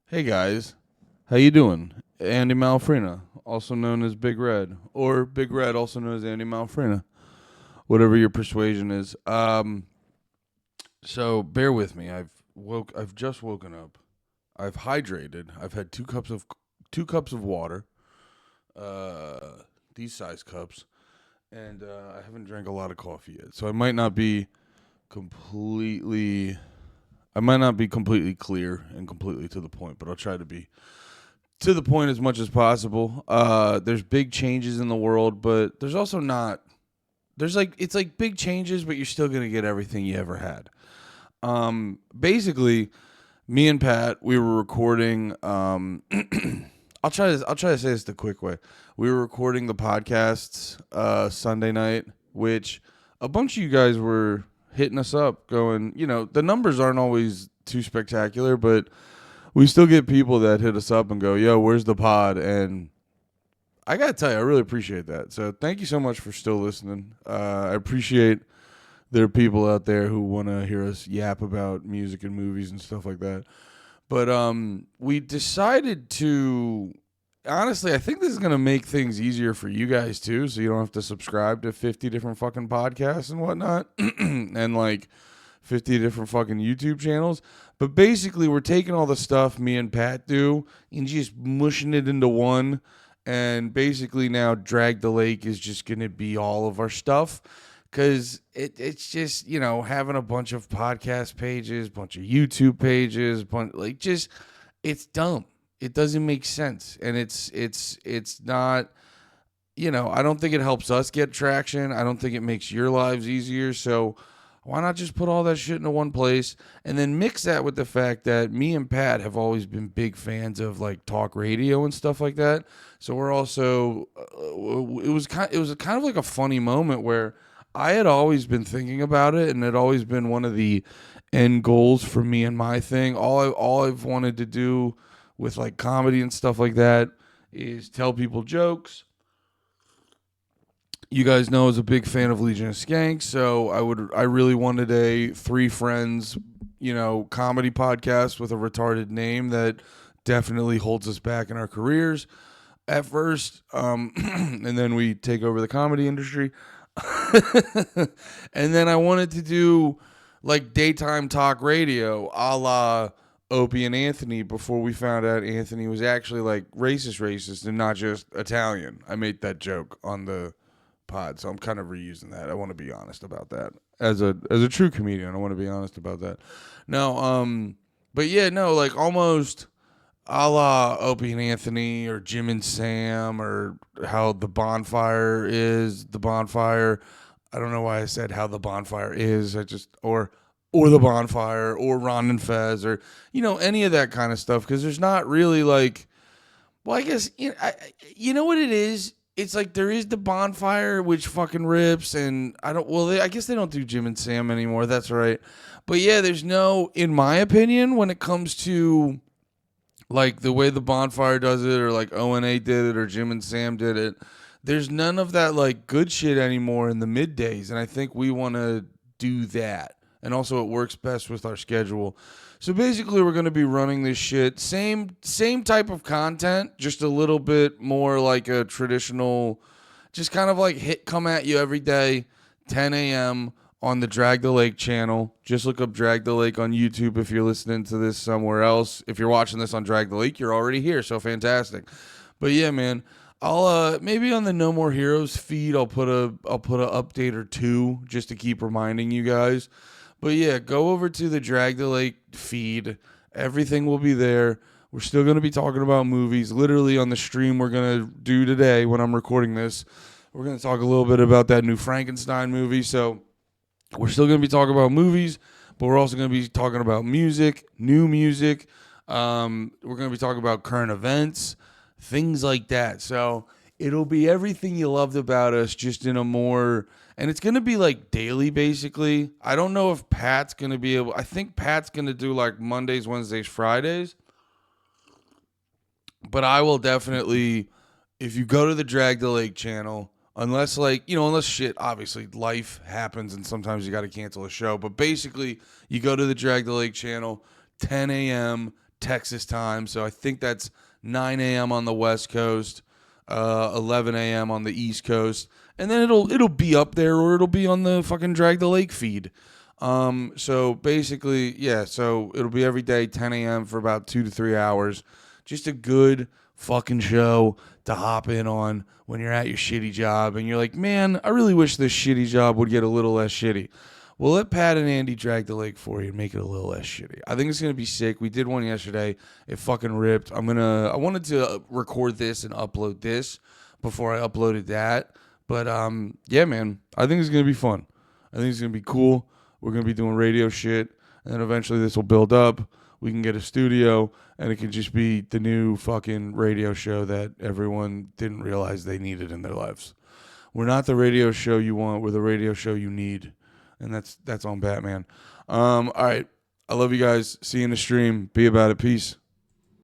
Hey guys, how you doing? Andy Malfrina, also known as Big Red, or Big Red, also known as Andy Malfrina, whatever your persuasion is. So bear with me. I've just woken up. I've hydrated. I've had two cups of water, uh, these size cups, and I haven't drank a lot of coffee yet. So completely. I might not be completely clear and completely to the point, but I'll try to be to the point as much as possible. There's big changes in the world, but there's also not. There's like it's like big changes, but you're still gonna get everything you ever had. Basically, me and Pat, we were recording. I'll try to say this the quick way. We were recording the podcasts Sunday night, which a bunch of you guys were hitting us up, going, the numbers aren't always too spectacular, but we still get people that hit us up and go, "Yo, where's the pod?" And I gotta tell you, I really appreciate that. So thank you so much for still listening. I appreciate there are people out there who want to hear us yap about music and movies and stuff like that. But we decided to. Honestly, I think this is gonna make things easier for you guys too, so you don't have to subscribe to 50 different fucking podcasts and whatnot, and like 50 different fucking YouTube channels. But basically, we're taking all the stuff me and Pat do and just mushing it into one. And basically, now Drag the Lake is just going to be all of our stuff. Because it's just, having a bunch of podcast pages, bunch of YouTube pages, it's dumb. It doesn't make sense. And it's not, I don't think it helps us get traction. I don't think it makes your lives easier. So, why not just put all that shit into one place and then mix that with the fact that me and Pat have always been big fans of like talk radio and stuff like that. So we're also it was kind of like a funny moment where I had always been thinking about it and it had always been one of the end goals for me and my thing. All I've wanted to do with like comedy and stuff like that is tell people jokes. You guys know I was a big fan of Legion of Skanks, so I really wanted a three friends, comedy podcast with a retarded name that definitely holds us back in our careers at first, and then we take over the comedy industry. And then I wanted to do like daytime talk radio, a la Opie and Anthony, before we found out Anthony was actually like racist, and not just Italian. I made that joke on the pod, so I'm kind of reusing that. I want to be honest about that. As a true comedian, I want to be honest about that. No, but yeah, no, like almost a la Opie and Anthony or Jim and Sam or how the bonfire is the bonfire. I don't know why I said how the bonfire is. I just or the bonfire or Ron and Fez or any of that kind of stuff because there's not really like well, I guess you know what it is. It's like there is the bonfire, which fucking rips, and I don't. Well, I guess they don't do Jim and Sam anymore. That's right. But yeah, there's no, in my opinion, when it comes to like the way the bonfire does it, or like O and A did it, or Jim and Sam did it. There's none of that like good shit anymore in the middays, and I think we want to do that. And also, it works best with our schedule. So basically, we're going to be running this shit same type of content, just a little bit more like a traditional, just kind of like hit come at you every day, 10 a.m. on the Drag the Lake channel. Just look up Drag the Lake on YouTube if you're listening to this somewhere else. If you're watching this on Drag the Lake, you're already here, so fantastic. But yeah, man, I'll maybe on the No More Heroes feed I'll put a update or two just to keep reminding you guys. But yeah, go over to the Drag the Lake feed. Everything will be there. We're still going to be talking about movies. Literally on the stream we're going to do today when I'm recording this, we're going to talk a little bit about that new Frankenstein movie. So we're still going to be talking about movies, but we're also going to be talking about music, new music. We're going to be talking about current events, things like that. So it'll be everything you loved about us, just in a more, and it's going to be like daily, basically. I don't know if Pat's going to be able, I think Pat's going to do like Mondays, Wednesdays, Fridays, but I will definitely, if you go to the Drag the Lake channel, unless like, unless shit, obviously life happens and sometimes you got to cancel a show, but basically you go to the Drag the Lake channel, 10 a.m., Texas time. So I think that's 9 a.m. on the West Coast, 11 a.m. on the East Coast, and then it'll be up there or it'll be on the fucking Drag the Lake feed. So basically, yeah. So it'll be every day 10 a.m. for about 2 to 3 hours. Just a good fucking show to hop in on when you're at your shitty job and you're like, man, I really wish this shitty job would get a little less shitty. Well, let Pat and Andy drag the lake for you and make it a little less shitty. I think it's gonna be sick. We did one yesterday. It fucking ripped. I wanted to record this and upload this before I uploaded that. But yeah, man, I think it's gonna be fun. I think it's gonna be cool. We're gonna be doing radio shit, and then eventually this will build up. We can get a studio, and it can just be the new fucking radio show that everyone didn't realize they needed in their lives. We're not the radio show you want. We're the radio show you need. And that's on Batman. All right. I love you guys. See you in the stream. Be about it. Peace.